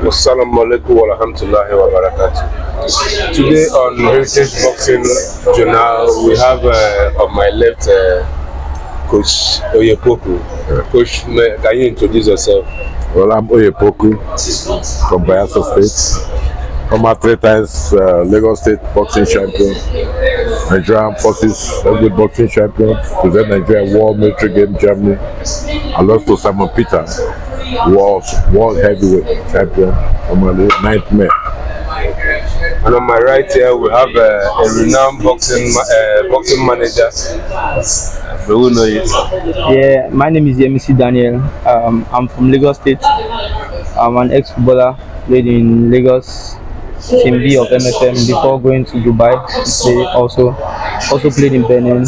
Wassalamu alaikum wa rahmatullahi wa barakatuh. Today on Heritage Boxing Journal, we have on my left Coach Poku. Coach, can you introduce yourself? Well, I'm Poku from Bayelsa State. Former 3 times Lagos State boxing champion, Nigerian Forces heavyweight boxing champion, present Nigeria World Military Game Germany. I lost to Simon Peter, was World Heavyweight Champion on my 9th May. And on my right here, we have a renowned boxing manager. Who know it? Yeah, my name is Yemisi Daniel. I'm from Lagos State. I'm an ex-footballer, played in Lagos, Team B of MFM before going to Dubai. Also played in Benin.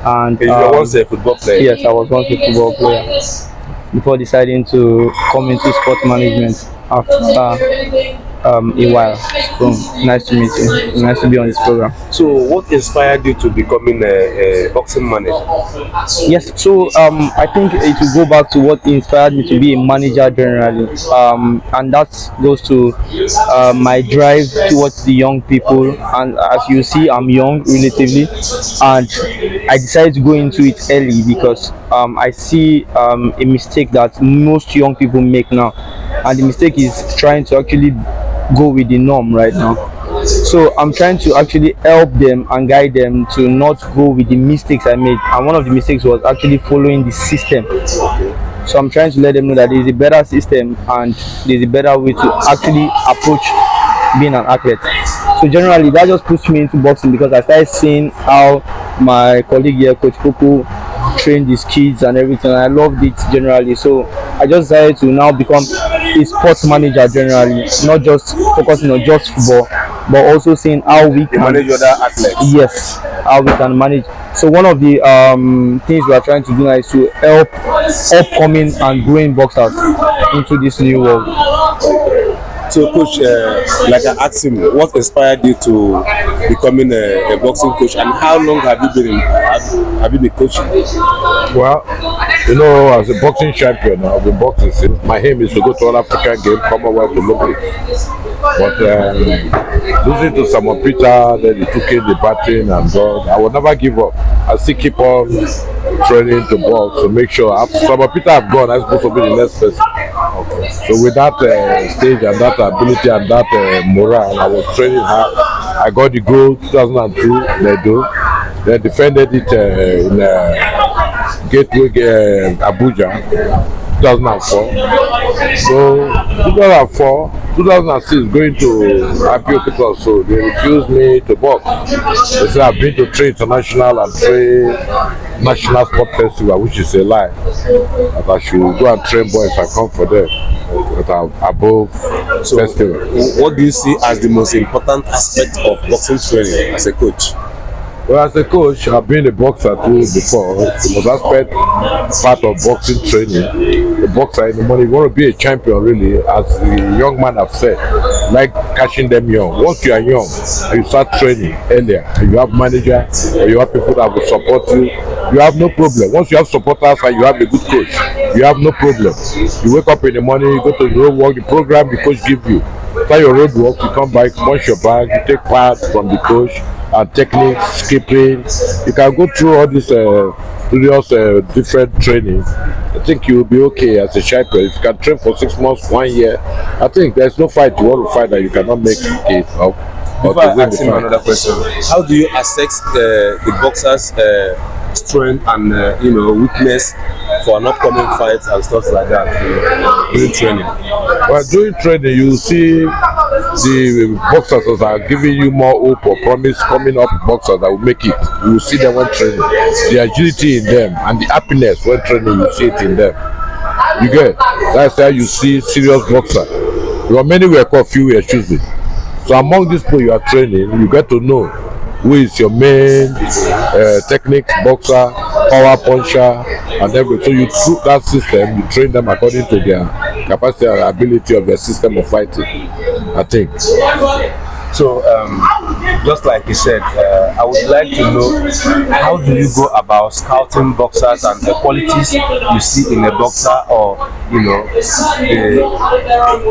And You were once a football player? Yes, I was once a football player before deciding to come into sport management after a while. So nice to meet you. Nice to be on this program. So, what inspired you to becoming a boxing manager? Yes, so I think it will go back to what inspired me to be a manager generally, and that goes to my drive towards the young people. And as you see, I'm young relatively, and I decided to go into it early because I see a mistake that most young people make now, and the mistake is trying to actually go with the norm right now. So I'm trying to actually help them and guide them to not go with the mistakes I made, and one of the mistakes was actually following the system. So I'm trying to let them know that there is a better system and there's a better way to actually approach being an athlete. So generally that just pushed me into boxing because I started seeing how my colleague here, Coach Poku, trained these kids and everything, and I loved it generally. So I just decided to now become a sports manager generally, not just focusing on just football, but also seeing how we can manage other athletes. Yes, how we can manage. So one of the things we are trying to do now is to help upcoming and growing boxers into this new world. So, Coach, like I asked him, what inspired you to becoming a boxing coach, and how long have you been coaching? Well, as a boxing champion, I've been boxing since. My aim is to go to all African Games, Commonwealth, Olympics. But losing to Simon Peter, then he took in the batting and God, I will never give up. I still keep on training to box to make sure after Simon Peter have gone, I'm supposed to be the next person. So with that stage and that ability and that morale, I was training hard. I got the gold 2002, Ledo. Then defended it in Gateway, Abuja, 2004. So 2004, 2006, going to IPO Capital, so they refused me to box. They said I've been to train international and train national sport festival, which is a lie. That I should go and train boys and come for them. That are above festival. What do you see as the most important aspect of boxing training as a coach? Well, as a coach, I've been a boxer too before. The most aspect part of boxing training, the boxer in the morning, you want to be a champion really, as the young man have said, like catching them young. Once you are young, you start training earlier, and you have manager, or you have people that will support you, you have no problem. Once you have supporters and you have a good coach, you have no problem. You wake up in the morning, you go to the road work, the program the coach give you. After your road work, you come back, punch your bag, you take part from the coach, and techniques, skipping. You can go through all these various different training. I think you will be okay as a champion. If you can train for 6 months, 1 year, I think there's no fight you want to fight that you cannot make it of. Before I ask him another question, how do you assess the boxer's strength and weakness for an upcoming fight and stuff like that during training? Well, during training, you see the boxers that are giving you more hope or promise coming up boxers that will make it. You will see them when training, the agility in them and the happiness when training. You see it in them. You get that's how you see serious boxer. There are many were called, few were choosing. So among these people you are training, you get to know who is your main technique boxer, power puncher, and everything. So you through that system, you train them according to their capacity and ability of their system of fighting, I think. So, just like you said, I would like to know, how do you go about scouting boxers and the qualities you see in a boxer, or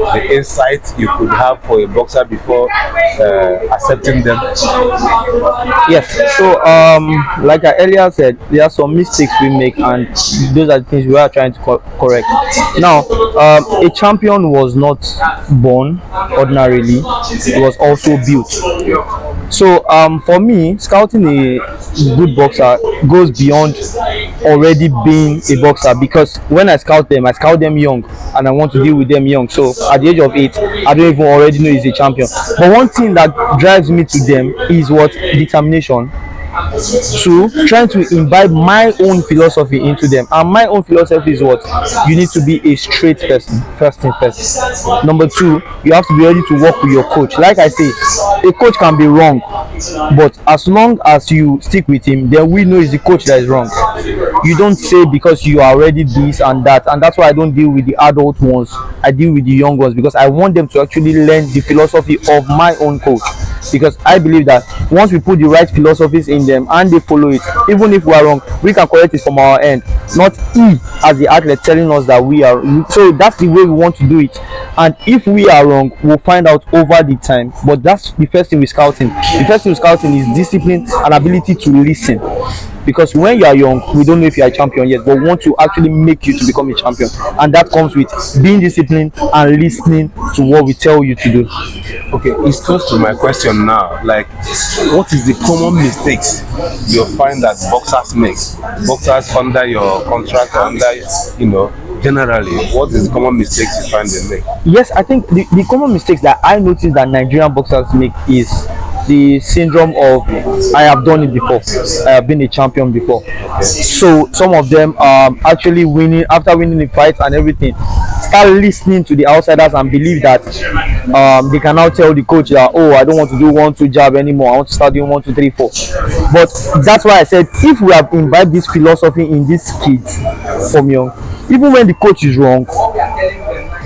the insight you could have for a boxer before accepting them? Yes. So, like I earlier said, there are some mistakes we make, and those are the things we are trying to correct. Now, a champion was not born ordinarily; it was also built. So, for me, scouting a good boxer goes beyond already being a boxer, because when I scout them young, and I want to deal with them young. So, at the age of 8, I don't even already know he's a champion. But one thing that drives me to them is what? Determination. Two, trying to imbibe my own philosophy into them, and my own philosophy is what? You need to be a straight person, first thing first. Number two, you have to be ready to work with your coach. Like I say, a coach can be wrong, but as long as you stick with him, then we know it's the coach that is wrong. You don't say because you are already this and that, and that's why I don't deal with the adult ones. I deal with the young ones, because I want them to actually learn the philosophy of my own coach, because I believe that once we put the right philosophies in them and they follow it, even if we are wrong, we can correct it from our end, not he as the athlete telling us that we are. So that's the way we want to do it, and if we are wrong, we'll find out over the time. But that's the first thing with scouting. The first thing with scouting is discipline and ability to listen, because when you are young, we don't know if you are a champion yet, but we want to actually make you to become a champion, and that comes with being disciplined and listening to what we tell you to do. Okay, it's close to my question now. Like, what is the common mistakes you find that boxers make? Boxers under your contract, generally, what is the common mistakes you find they make? Yes, I think the common mistakes that I notice that Nigerian boxers make is the syndrome of I have done it before, I have been a champion before. So some of them actually winning, after winning the fight and everything, start listening to the outsiders and believe that they can now tell the coach that, oh, I don't want to do 1-2 jab anymore, I want to start doing 1-2-3-4. But that's why I said, if we have imbibed this philosophy in these kids from young, even when the coach is wrong,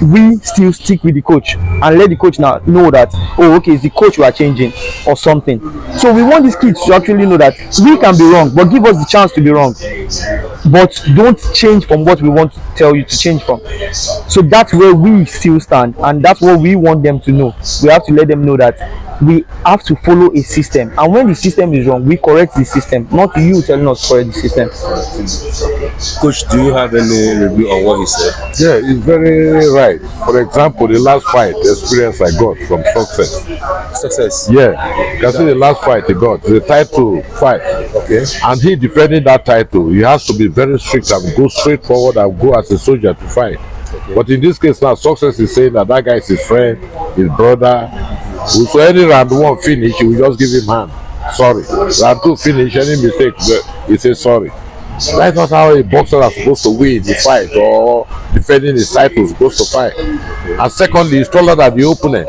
we still stick with the coach and let the coach now know that, oh, okay, it's the coach we are changing or something. So we want these kids to actually know that we can be wrong, but give us the chance to be wrong, but don't change from what we want to tell you to change from. So that's where we still stand, and that's what we want them to know. We have to let them know that we have to follow a system, and when the system is wrong, we correct the system, not you telling us to correct the system. Coach, do you have any review on what he said? Yeah, it's very right. For example, the last fight, the experience I got from Success. Yeah, you can see the last fight he got, the title fight. Okay. And he defending that title, he has to be very strict and go straight forward and go as a soldier to fight. Okay. But in this case now, Success is saying that guy is his friend, his brother. So any round one finish, he will just give him hand. Sorry. Round two finish, any mistake, he says sorry. That's not how a boxer is supposed to win the fight or defending his title is supposed to fight. And secondly, he's taller than the opponent.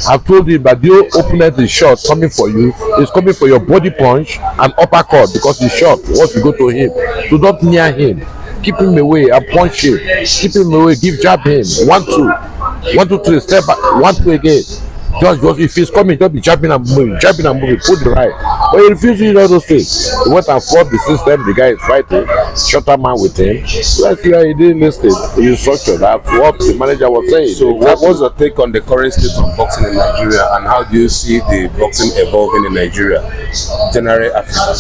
I've told him that the opponent is short coming for you. He's coming for your body punch and uppercut because he's short once you go to him. So don't near him. Keep him away and punch him. Keep him away, give jab him. 1-2. 1-2-3, step back. 1-2 again. Just if he's coming, just be jumping and moving, put the right. But he refuses to do all those things. He went and fought the system, the guy is fighting, shut a man with him. Last year he didn't listen to the instruction. That's what the manager was saying. So what was your take on the current state of boxing in Nigeria, and how do you see the boxing evolving in Nigeria, generally Africa?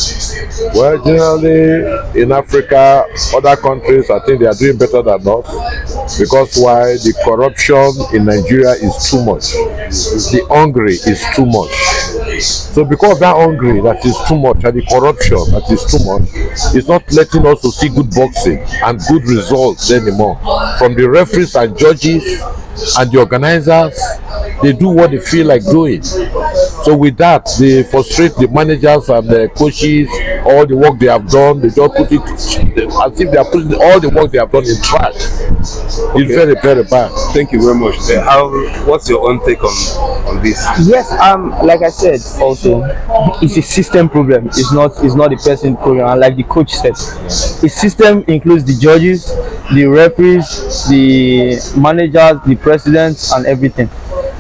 Well, generally in Africa, other countries, I think they are doing better than us. Because why? The corruption in Nigeria is too much. The hungry is too much. So because of that hungry that is too much and the corruption that is too much, it's not letting us to see good boxing and good results anymore. From the referees and judges and the organizers, they do what they feel like doing. So with that, they frustrate the managers and the coaches. All the work they have done, they just put it as if they are putting all the work they have done in trash. Okay. It's very, very bad. Thank you very much. What's your own take on this? Yes, like I said, also, it's a system problem. It's not a person problem. And like the coach said, the system includes the judges, the referees, the managers, the presidents, and everything.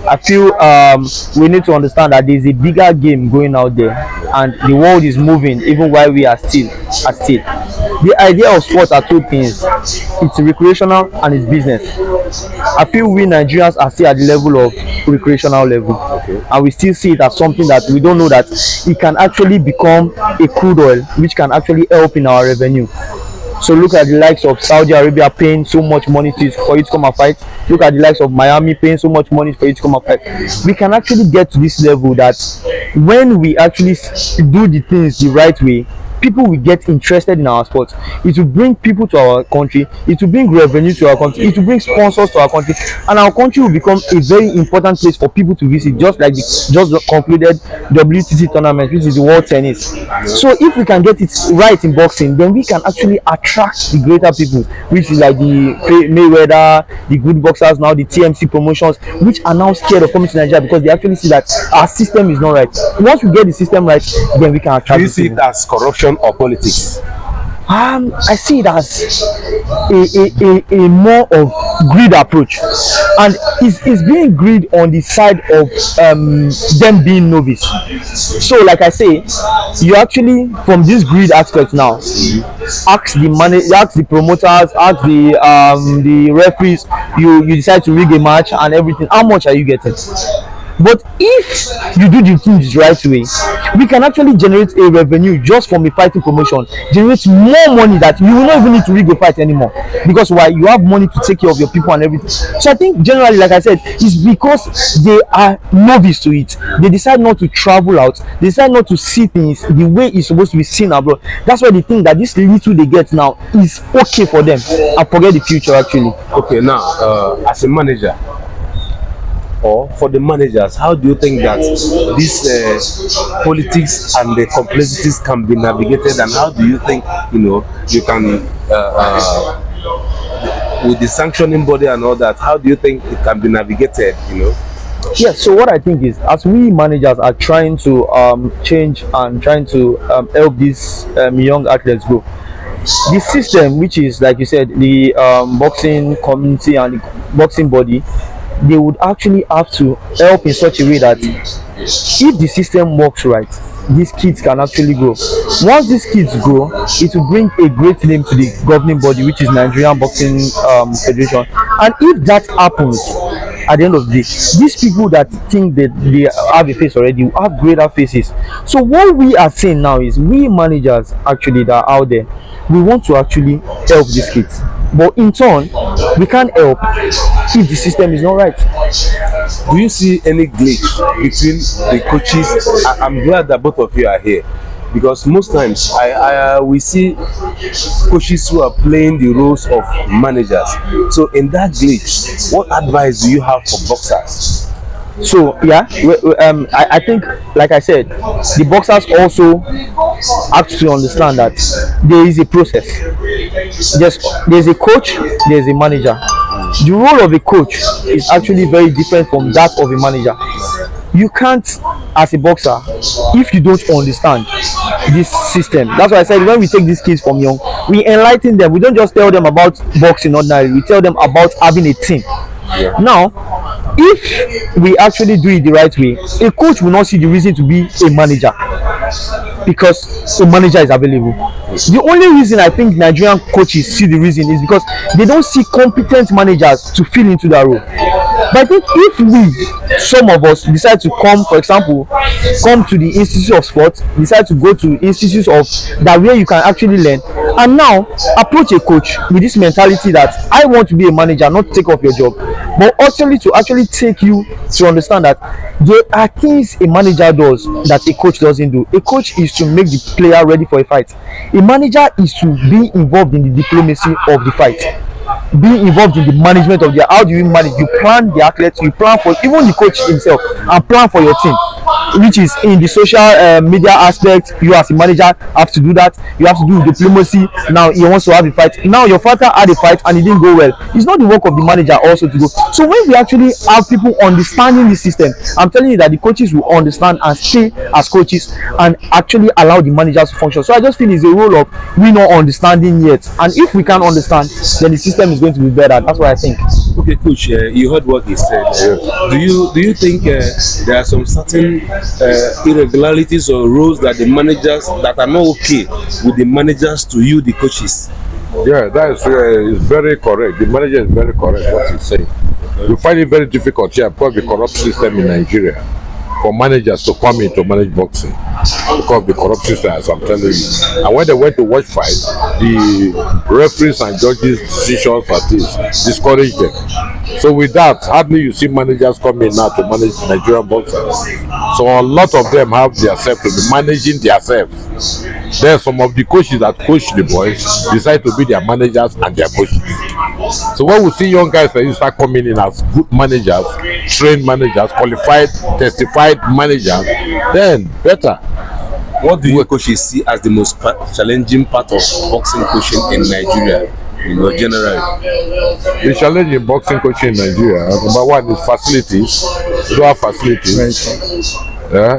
I feel we need to understand that there's a bigger game going out there, and the world is moving even while we are still. The idea of sports are two things: it's recreational and it's business. I feel we Nigerians are still at the level of recreational level, and we still see it as something that we don't know that it can actually become a crude oil, which can actually help in our revenue. So look at the likes of Saudi Arabia paying so much money for you to come and fight. Look at the likes of Miami paying so much money for you to come and fight. We can actually get to this level that when we actually do the things the right way, people will get interested in our sport. It will bring people to our country, it will bring revenue to our country, it will bring sponsors to our country, and our country will become a very important place for people to visit, just like the just concluded WTC tournament, which is the world tennis. So if we can get it right in boxing, then we can actually attract the greater people, which is like the Mayweather, the good boxers now, the TMC promotions, which are now scared of coming to Nigeria because they actually see that our system is not right. Once we get the system right, then we can attract. Do you see it as corruption or politics? I see it as a more of greed approach, and it's being greed on the side of them being novice. So like I say, you actually from this greed aspect now ask the money, ask the promoters, ask the referees. You decide to rig a match and everything. How much are you getting? But if you do the things the right way, we can actually generate a revenue just from a fighting promotion, generate more money that you will not even need to rig a fight anymore. Because why? You have money to take care of your people and everything. So I think generally, like I said, it's because they are novice to it. They decide not to travel out. They decide not to see things the way it's supposed to be seen abroad. That's why they think that this little they get now is okay for them and forget the future actually. Okay, now as a manager, or for the managers, how do you think that this politics and the complexities can be navigated, and how do you think you can with the sanctioning body and all that, how do you think it can be navigated? Yes, so what I think is, as we managers are trying to change and trying to help these young athletes grow, the system, which is like you said, the boxing community and the boxing body, they would actually have to help in such a way that if the system works right, these kids can actually grow. Once these kids grow, it will bring a great name to the governing body, which is Nigerian Boxing Federation. And if that happens, at the end of the day, these people that think that they have a face already will have greater faces. So what we are saying now is, we managers actually that are out there, we want to actually help these kids, but in turn we can't help if the system is not right. Do you see any glitch between the coaches? I'm glad that both of you are here, because most times we see coaches who are playing the roles of managers. So in that glitch, what advice do you have for boxers? So yeah, I think, like I said, the boxers also have to understand that there is a process. There's a coach, there's a manager. The role of a coach is actually very different from that of a manager. You can't, as a boxer, if you don't understand this system. That's why I said, when we take these kids from young, we enlighten them. We don't just tell them about boxing ordinarily, we tell them about having a team. Now, if we actually do it the right way, a coach will not see the reason to be a manager because a manager is available. The only reason I think Nigerian coaches see the reason is because they don't see competent managers to fill into that role. But I think if we, some of us, decide to come, for example, come to the Institute of Sport, decide to go to institutes of that where you can actually learn, and now approach a coach with this mentality that I want to be a manager, not to take off your job, but actually to actually take you to understand that there are things a manager does that a coach doesn't do. A coach is to make the player ready for a fight. A manager is to be involved in the diplomacy of the fight, be involved in the management of how do you manage. You plan the athletes, you plan for even the coach himself, and plan for your team. which is in the social media aspect. You as a manager have to do that. You have to do diplomacy. Now he wants to have a fight. Now your father had a fight and it didn't go well. It's not the work of the manager also to go. So when we actually have people understanding the system, I'm telling you that the coaches will understand and stay as coaches and actually allow the managers to function. So I just feel it's a role of we not understanding yet, and if we can understand, then the system is going to be better. That's what I think. Okay, coach, you heard what he said. Do you think there are some certain irregularities or rules that the managers that are not okay with the managers to you, the coaches? Yeah, that is very correct. The manager is very correct what he's saying. We find it very difficult here because of the corrupt system in Nigeria for managers to come in to manage boxing because of the corrupt system, as I'm telling you. And when they went to watch fight, the referees and judges' decisions for this discouraged them. So with that, hardly you see managers come in now to manage Nigerian boxers. So a lot of them have themselves to be managing themselves. Then some of the coaches that coach the boys decide to be their managers and their coaches. So when we see young guys that like start coming in as good managers, trained managers, qualified, testified managers, then better. What do you coaches see as the most challenging part of boxing coaching in Nigeria? Generally, the challenge in boxing coaching in Nigeria, number one is facilities. We don't have facilities.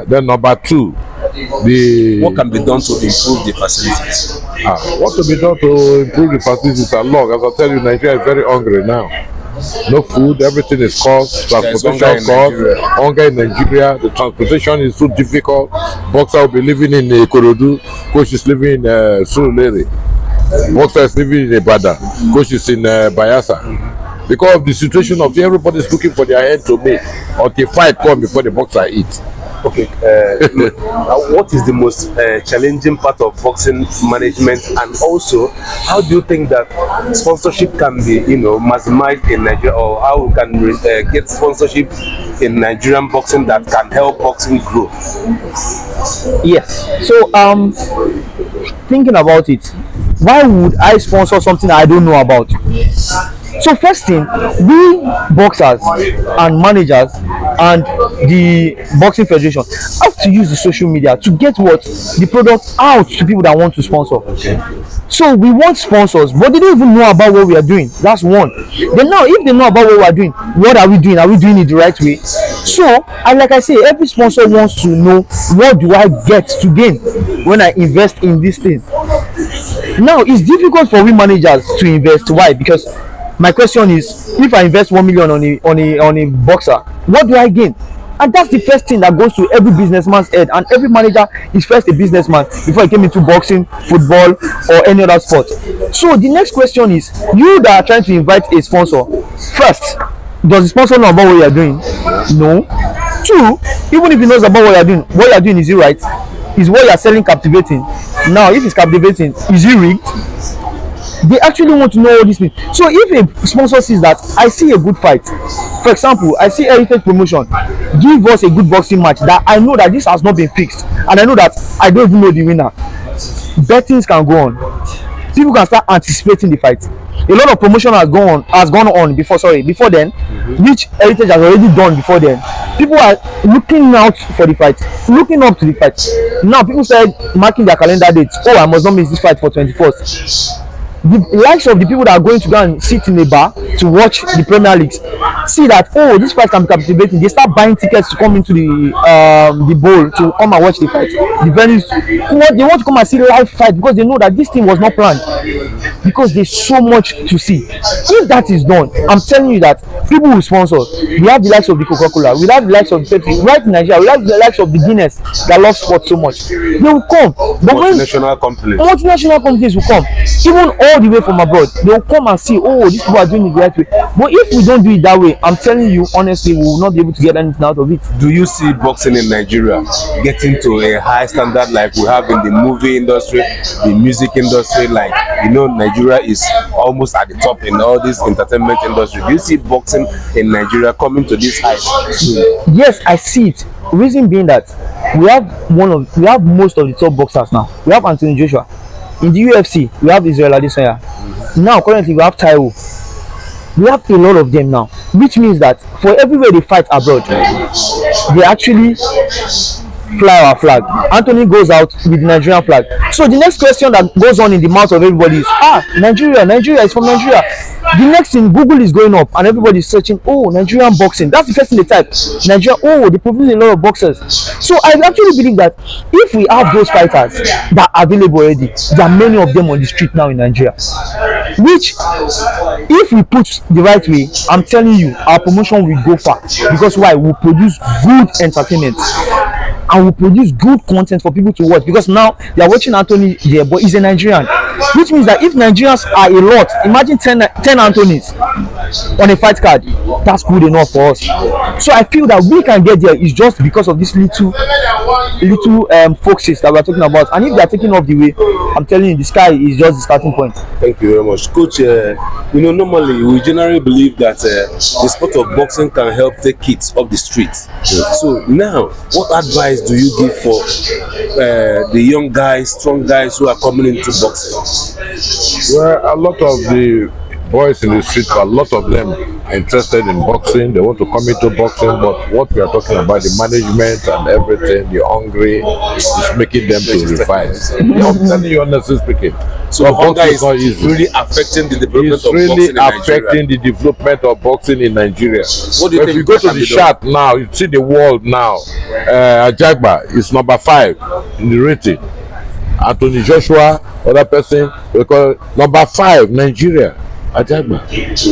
Then number two, what can be done to improve the facilities? What can be done to improve the facilities are long. As I tell you, Nigeria is very hungry now. No food, everything is cost, transportation cost, hunger in Nigeria. The transportation is so difficult. Boxer will be living in Ikorodu, coach is living in Surulere. Boxer is living in Ibadan, coach is in Bayelsa. Because of the situation of everybody is looking for their head to make until fight come before the boxer eat. Okay, what is the most challenging part of boxing management, and also how do you think that sponsorship can be, maximized in Nigeria, or how we can get sponsorship in Nigerian boxing that can help boxing grow? Yes. So thinking about it, why would I sponsor something I don't know about? So first thing, we boxers and managers and the boxing federation have to use the social media to get the product out to people that want to sponsor. Okay. So we want sponsors, but they don't even know about what we are doing. That's one. Then now, if they know about what we are doing, what are we doing? Are we doing it the right way? So, and like I say, every sponsor wants to know, what do I get to gain when I invest in this thing? Now, it's difficult for we managers to invest. Why? Because my question is, if I invest 1 million on a boxer, what do I gain? And that's the first thing that goes to every businessman's head, and every manager is first a businessman before he came into boxing, football, or any other sport. So the next question is, you that are trying to invite a sponsor, first, does the sponsor know about what you are doing? No. Two, even if he knows about what you are doing, is it right? Is what you are selling captivating? Now, if it's captivating, is it rigged? They actually want to know all these things. So if a sponsor sees that I see a good fight, for example, I see Heritage Promotion give us a good boxing match that I know that this has not been fixed, and I know that I don't even know the winner, bettings can go on. People can start anticipating the fight. A lot of promotion has gone on before then, which Heritage has already done before then. People are looking out for the fight, looking up to the fight. Now people start marking their calendar dates. Oh, I must not miss this fight for 21st. The likes of the people that are going to go and sit in a bar to watch the Premier League see that, oh, this fight can be captivating. They start buying tickets to come into the bowl to come and watch the fight. The venues, they want to come and see the live fight because they know that this thing was not planned, because there's so much to see. If that is done, I'm telling you that people will sponsor. We have the likes of the Coca-Cola, we have the likes of the Pepsi, right in Nigeria, we have the likes of the Guinness that love sports so much. They will come. But multinational companies will come, even all the way from abroad. They will come and see, oh, these people are doing it the right way. But if we don't do it that way, I'm telling you honestly, we will not be able to get anything out of it. Do you see boxing in Nigeria getting to a high standard like we have in the movie industry, the music industry? Like, Nigeria is almost at the top in all this entertainment industry. Do you see boxing in Nigeria coming to this height soon? Yes, I see it. Reason being that we have most of the top boxers now. We have Anthony Joshua. In the UFC, we have Israel Adesanya. Now, currently, we have Taiwo. We have a lot of them now, which means that for everywhere they fight abroad, they actually fly our flag. Anthony goes out with the Nigerian flag. So the next question that goes on in the mouth of everybody is, Nigeria is from Nigeria. The next thing, Google is going up and everybody is searching, oh, Nigerian boxing. That's the first thing they type. Nigeria, oh, they produce a lot of boxers. So I actually believe that if we have those fighters that are available already, there are many of them on the street now in Nigeria. Which, if we put the right way, I'm telling you, our promotion will go far. Because why? We produce good entertainment and we produce good content for people to watch. Because now they are watching Anthony there, but he's a Nigerian. Which means that if Nigerians are a lot, imagine 10 Anthonys on a fight card, that's good enough for us. So I feel that we can get there is just because of these little foxes that we're talking about. And if they're taking off the way, I'm telling you, the sky is just the starting point. Thank you very much, Coach. Normally we generally believe that the sport of boxing can help take kids off the streets. So now, what advice do you give for the young guys, strong guys who are coming into boxing? Well, a lot of the boys in the street, a lot of them are interested in boxing. They want to come into boxing, but what we are talking about, the management and everything, the hungry, is making them to revise. I'm telling you honestly speaking. So hunger is really affecting the development of boxing in Nigeria. It's really affecting the development of boxing in Nigeria. What do you think? If you go to the chart now, you see the world now. Ajagba is number 5 in the rating. Anthony Joshua, other person, because number 5, Nigeria. Ajagba,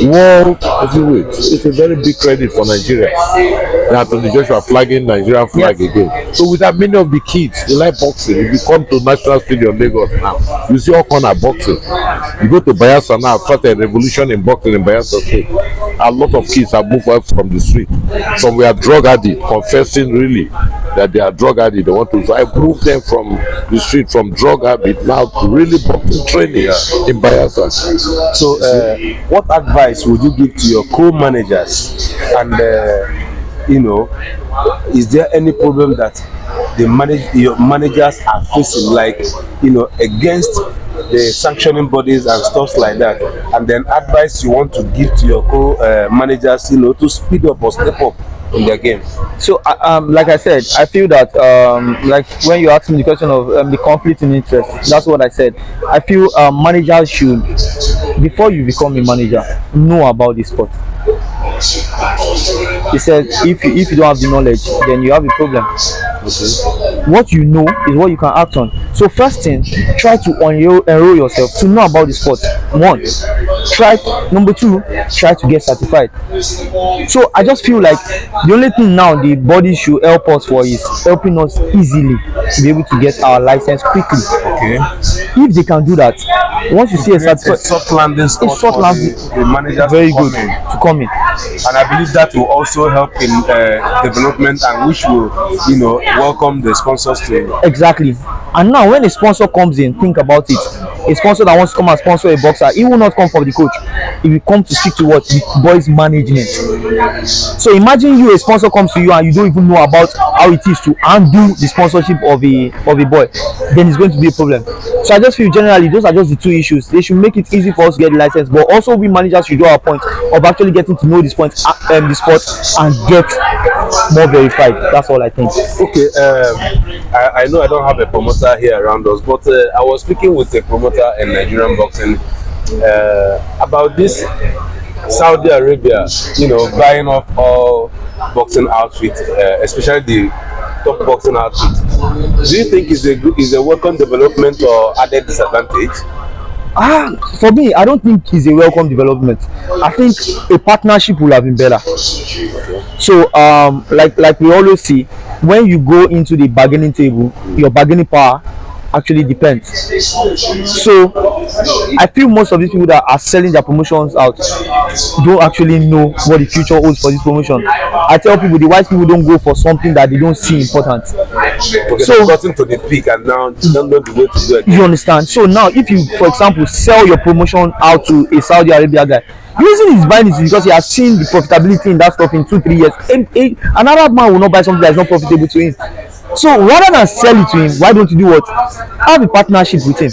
world heavyweight. It's a very big credit for Nigeria. And Anthony Joshua flagging Nigerian flag again. So with that, many of the kids, they like boxing. If you come to National Stadium Lagos now, you see all kind of boxing. You go to Bayelsa now, started a revolution in boxing in Bayelsa State. A lot of kids have moved up from the street. Some were drug addicts, confessing really that they are drug addicts. They want to. So I moved them from the street, from drug habit now to really boxing training in Bayelsa. So what advice would you give to your co-managers? And is there any problem that your managers are facing, like against the sanctioning bodies and stuff like that? And then advice you want to give to your co-managers, to speed up or step up in their game. So like I said, I feel that like when you asked me the question of the conflict in interest, that's what I said. I feel managers should, before you become a manager, know about the sport. He said if you don't have the knowledge, then you have a problem. Okay. What you know is what you can act on. So first thing, try to enroll yourself to know about the sport. 1, number 2, try to get certified. So I just feel like the only thing now the body should help us for is helping us easily to be able to get our license quickly. Okay. If they can do that, once you see a certificate, soft landing spot for the managers very good to come in. And I believe that will also help in development, and which will welcome the sponsors to. Exactly. And now when a sponsor comes in, think about it. A sponsor that wants to come and sponsor a boxer, he will not come for the coach. He will come to speak to what? The boys management. So imagine a sponsor comes to you and you don't even know about how it is to undo the sponsorship of a boy. Then it's going to be a problem. So I just feel generally those are just the 2 issues. They should make it easy for us to get the license, but also we managers should do our point of actually getting to know the sport and get more verified. That's all I think. Okay, I know I don't have a promoter here around us, but I was speaking with a promoter in Nigerian boxing about this Saudi Arabia, buying off all boxing outfits, especially the top boxing outfits. Do you think is a welcome development or added disadvantage? For me, I don't think it's a welcome development. I think a partnership would have been better. So, like we always see, when you go into the bargaining table, your bargaining power actually depends. So, I feel most of these people that are selling their promotions out don't actually know what the future holds for this promotion. I tell people, the wise people don't go for something that they don't see important. Okay, so gotten to the peak and now don't know the way to do it. You understand? So now, if you, for example, sell your promotion out to a Saudi Arabia guy, the reason he's buying it is because he has seen the profitability in that stuff in 2-3 years. Another man will not buy something that is not profitable to him. So rather than sell it to him, why don't you do what? Have a partnership with him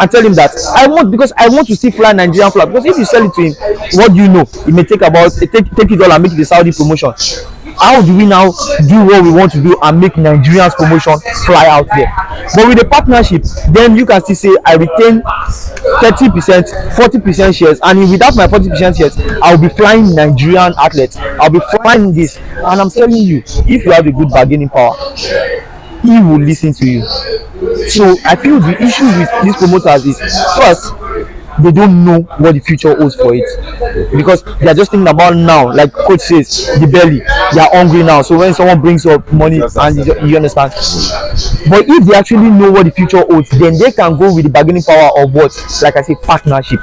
and tell him that I want to still fly Nigerian flag. Because if you sell it to him, what do you know? He may take it all and make it a Saudi promotion. how do we now do what we want to do and make Nigerians promotion fly out there? But with the partnership, then you can still say I retain 30%, 40% shares, and without my 40% shares, I'll be flying Nigerian athletes. I'll be flying this, and I'm telling you, if you have a good bargaining power, he will listen to you. So I feel the issue with these promoters is first, they don't know what the future holds for it, because they are just thinking about now, like coach says, the belly, they are hungry now. So when someone brings up money, and you understand, but if they actually know what the future holds, then they can go with the bargaining power of what, like I say, partnership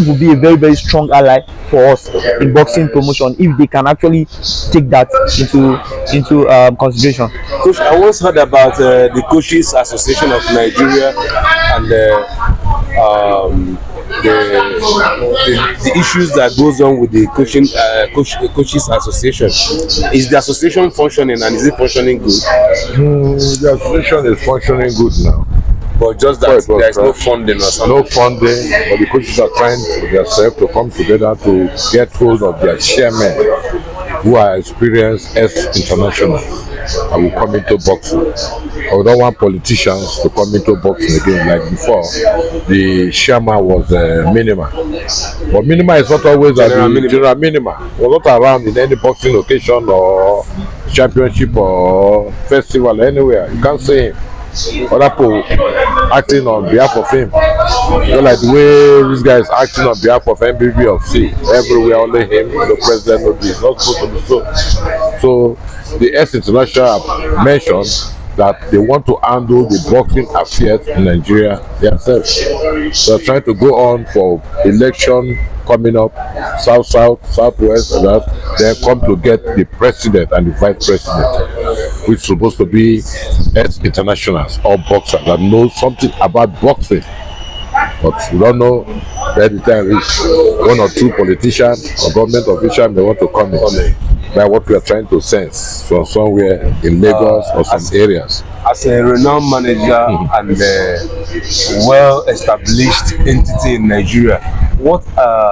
will be a very, very strong ally for us in boxing promotion if they can actually take that into consideration. Coach, I once heard about the Coaches Association of Nigeria and the issues that goes on with the coaches association. Is the association functioning, and is it functioning good? The association is functioning good now. But just that there is no funding or something. No funding, but the coaches are trying themselves to come together to get hold of their chairmen who are experienced ex-internationals and will come into boxing. I don't want politicians to come into boxing again like before. The chairman was Minima. But Minima is not always General Minima. Was not around in any boxing occasion or championship or festival anywhere. You can't say him. Other people acting on behalf of him. You know, like the way this guy is acting on behalf of MBBFC. Everywhere, only him, the president of this. Not supposed to be so. So the ex-international have mentioned that they want to handle the boxing affairs in Nigeria themselves. So they're trying to go on for election coming up, south, southwest, and that. Then come to get the president and the vice president, which is supposed to be ex-internationals or boxers that know something about boxing. But we don't know where the time is. One or two politicians or government officials may want to come in. By what we are trying to sense from somewhere in Lagos or some areas. As a renowned manager and a well-established entity in Nigeria, what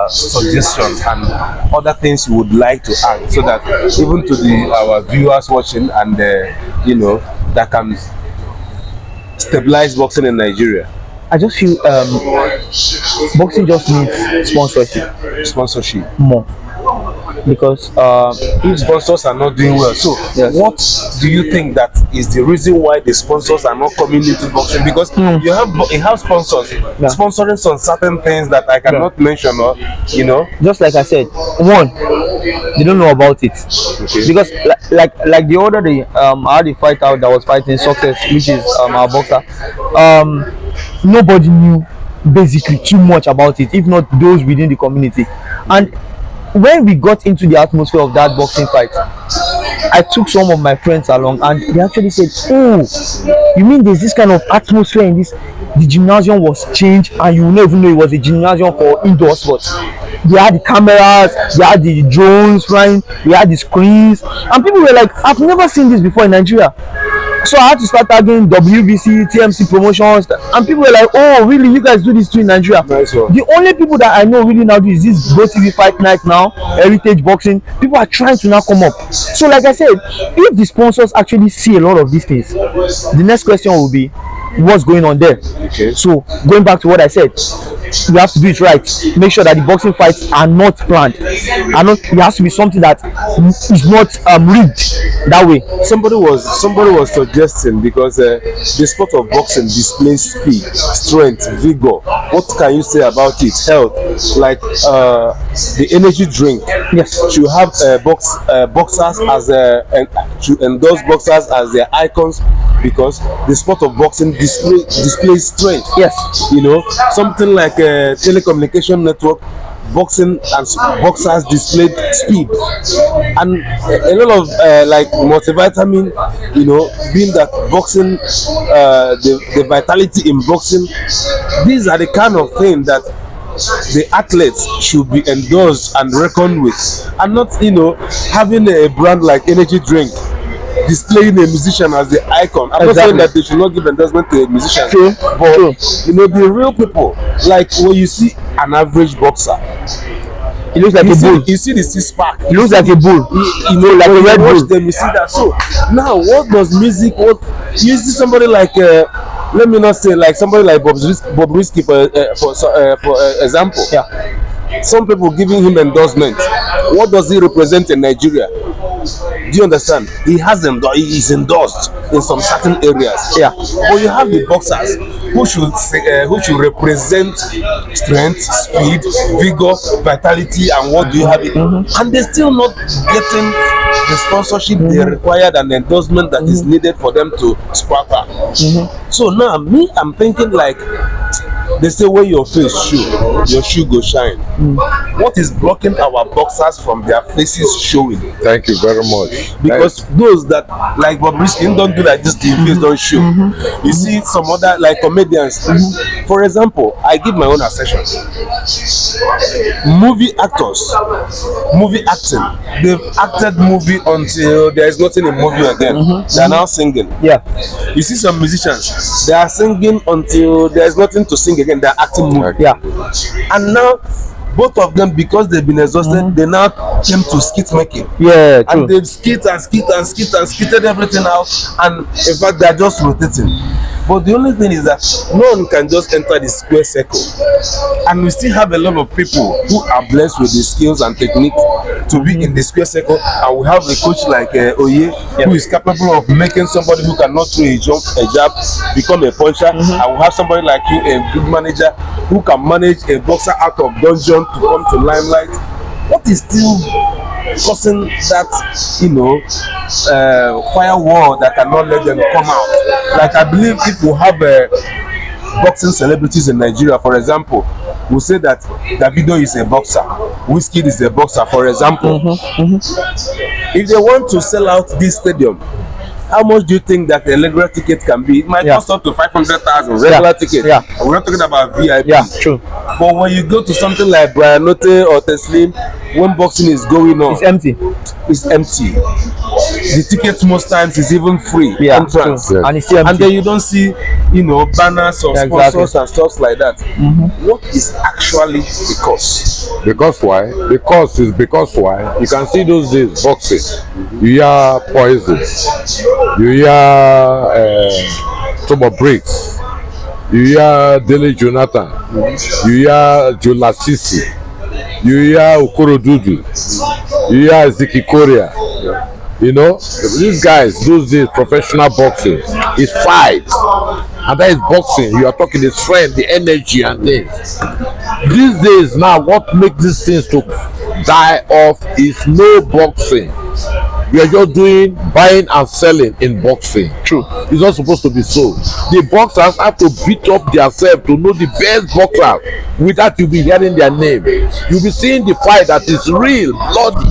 suggestions and other things you would like to add so that even to our viewers watching and that can stabilize boxing in Nigeria? I just feel boxing just needs sponsorship more, because if sponsors are not doing well, so yes. What do you think that is the reason why the sponsors are not coming into boxing? Because you have sponsors sponsoring some certain things that I cannot mention, or just like I said, one, they don't know about it. Okay. Because like the other day, I had a fight out that was fighting Success, which is our boxer. Nobody knew basically too much about it, if not those within the community. And when we got into the atmosphere of that boxing fight, I took some of my friends along, and they actually said, "Oh, you mean there's this kind of atmosphere in this?" The gymnasium was changed, and you will not even know it was a gymnasium for indoor sports. They had the cameras, they had the drones flying, they had the screens, and people were like, "I've never seen this before in Nigeria." So I had to start tagging WBC, TMC promotions, and people were like, "Oh, really? You guys do this too in Nigeria?" Nice one. The only people that I know really now do is this Go TV Fight Night now, Heritage Boxing. People are trying to now come up. So, like I said, if the sponsors actually see a lot of these things, the next question will be, what's going on there? Okay. So, going back to what I said, we have to do it right. Make sure that the boxing fights are not planned. It has to be something that is not rigged that way. Somebody was suggesting, because the sport of boxing displays speed, strength, vigor. What can you say about it? Health, like the energy drink. Yes, should have boxers as should endorse boxers as their icons, because the sport of boxing displays strength. Yes, something like a telecommunication network, boxing and boxers displayed speed, and a lot of like multivitamin, being that boxing, the vitality in boxing. These are the kind of things that the athletes should be endorsed and reckoned with, and not having a brand like energy drink displaying a musician as the icon. I'm not saying that they should not give endorsement to a musician, but the real people, like when you see an average boxer, He looks like a bull. You see the six pack. He looks like a bull. You know, like a Red Bull. them, you see that. So now, what does music? What you see somebody like? Let me not say like somebody like Bob Risky for example. Yeah. Some people giving him endorsement. What does he represent in Nigeria? Do you understand? He is endorsed in some certain areas. Yeah. But you have the boxers who should represent strength, speed, vigor, vitality, and what do you have it? And they're still not getting the sponsorship they required and endorsement that is needed for them to sparkle. So now I'm thinking like, they say where your face show, your shoe go shine. What is blocking our boxers from their faces showing? Thank you very much. Because those that like Bob Risky don't do like this, the face don't show. You see some other like comedians. For example, I give my own assertion. Movie actors, movie acting, they've acted movie until there is nothing in movie again. They are now singing. Yeah. You see some musicians, they are singing until there is nothing to sing again. They are acting movie. Yeah. And now both of them, because they've been exhausted, they now came to skit making. Yeah, true. And they've skitted everything out, and in fact they are just rotating. But the only thing is that no one can just enter the square circle, and we still have a lot of people who are blessed with the skills and technique to be in the square circle. And we have a coach like Oye, who is capable of making somebody who cannot throw a jab become a puncher. And we have somebody like you, a good manager, who can manage a boxer out of dungeon to come to limelight. What is still causing that, firewall that cannot let them come out? Like, I believe if we have boxing celebrities in Nigeria, for example, we say that Davido is a boxer, Wizkid is a boxer, for example. If they want to sell out this stadium, how much do you think that the regular ticket can be? It might cost up to 500,000 regular ticket. Yeah. We're not talking about VIP. Yeah, true. But when you go to something like Brian Note or Teslim, when boxing is going on, It's empty. It's empty. The tickets most times is even free. Yeah, entrance. true. And it's still empty. And then you don't see, banners or sponsors and stuff like that. What is actually the cause? Because why? Because why? You can see those days boxing. You hear Poison. You hear Tomo Briggs. You hear Dele Jonathan. You hear Jolasisi. You hear Okoro Dudu. You hear Ziki Korea. These guys, those days, professional boxing is fight. And that is boxing. You are talking the strength, the energy, and things. These days now, what makes these things to die off is no boxing. We are just doing buying and selling in boxing. True. It's not supposed to be so. The boxers have to beat up themselves to know the best boxers. Without you be hearing their name, you'll be seeing the fight that is real, bloody.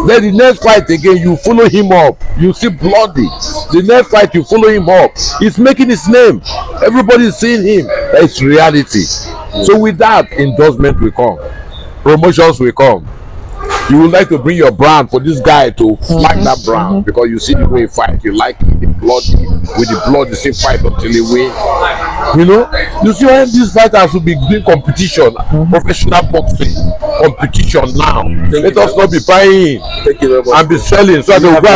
Then the next fight again, you follow him up, you see bloody. The next fight, you follow him up, he's making his name. Everybody's seeing him. That's reality. So with that, endorsement will come, promotions will come. You would like to bring your brand for this guy to flag that brand because you see the way he fight, you like the blood, with the blood you see fight until he win. You see when these fighters will be doing competition, professional boxing competition now. Let us not be buying and be selling so they will go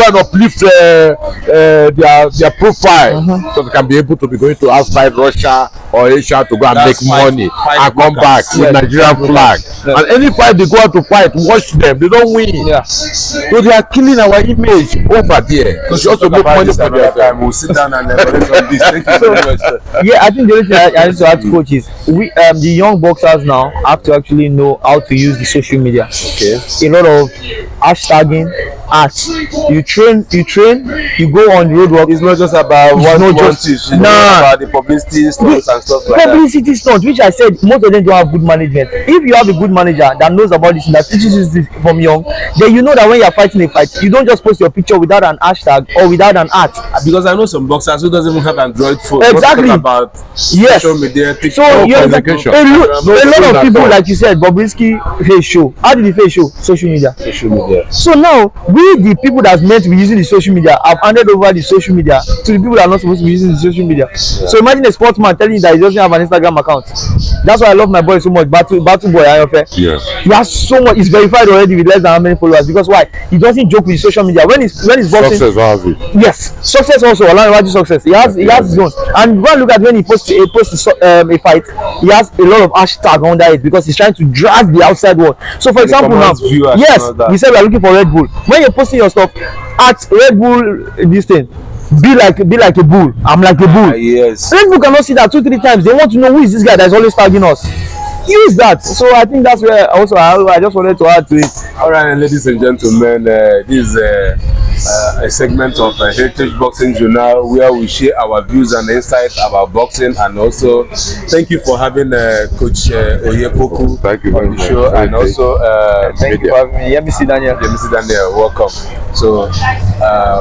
and uplift their profile so they can be able to be going to outside Russia or Asia to go and make money and come back with Nigerian flag. And any fight they go out to fight, watch them, they don't win. So they are killing our image over there. Just to make money for their We'll sit down and elaborate on this. Thank you very much. Yeah, I think the only thing I need to ask coach is the young boxers now have to actually know how to use the social media. Okay. A lot of hashtagging, ads. You train, you go on the road work. It's not just about about the publicity stunts and stuff like that. Publicity stunts, which I said most of them don't have good management. If you have a good manager that knows about this, that teaches you this from young, then you know that when you're fighting a fight, you don't just post your picture without an hashtag or without an ad. Because I know some boxers who doesn't even have Android phone. Exactly. About social media, TikTok, so you education. A lot of people, like you said, Bobrisky face show. How did the face show? Social media. Social media. So now we, the people that's meant to be using the social media, have handed over the social media to the people that are not supposed to be using the social media. So imagine a sportsman telling you that he doesn't have an Instagram account. That's why I love my boy so much. Battle boy Ayofe. Yeah. He has so much. He's verified already with less than how many followers. Because why? He doesn't joke with social media. When he's boxing. Success, how have it? Yes, success also. Olaniwaju success. He has his own. And go and look at when he posts a fight. He has a lot of hashtag under it because he's trying to drag the outside world. So for example now, yes, we said we are looking for Red Bull. When you're posting your stuff at Red Bull, this thing. Be like a bull. I'm like a bull. Yes. Red Bull cannot see that 2-3 times. They want to know who is this guy that's always tagging us. Use that. So I think that's where also I just wanted to add to it. All right, ladies and gentlemen, this is a segment of Heritage Boxing Journal where we share our views and insights about boxing, and also thank you for having Coach Poku Thank you on the show, and also Thank you for having me. Yemisi Daniel. Yemisi Daniel, welcome. So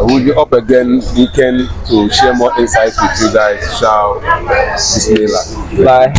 we'll be up again weekend to share more insights with you guys. Ciao. Bismillah. Bye.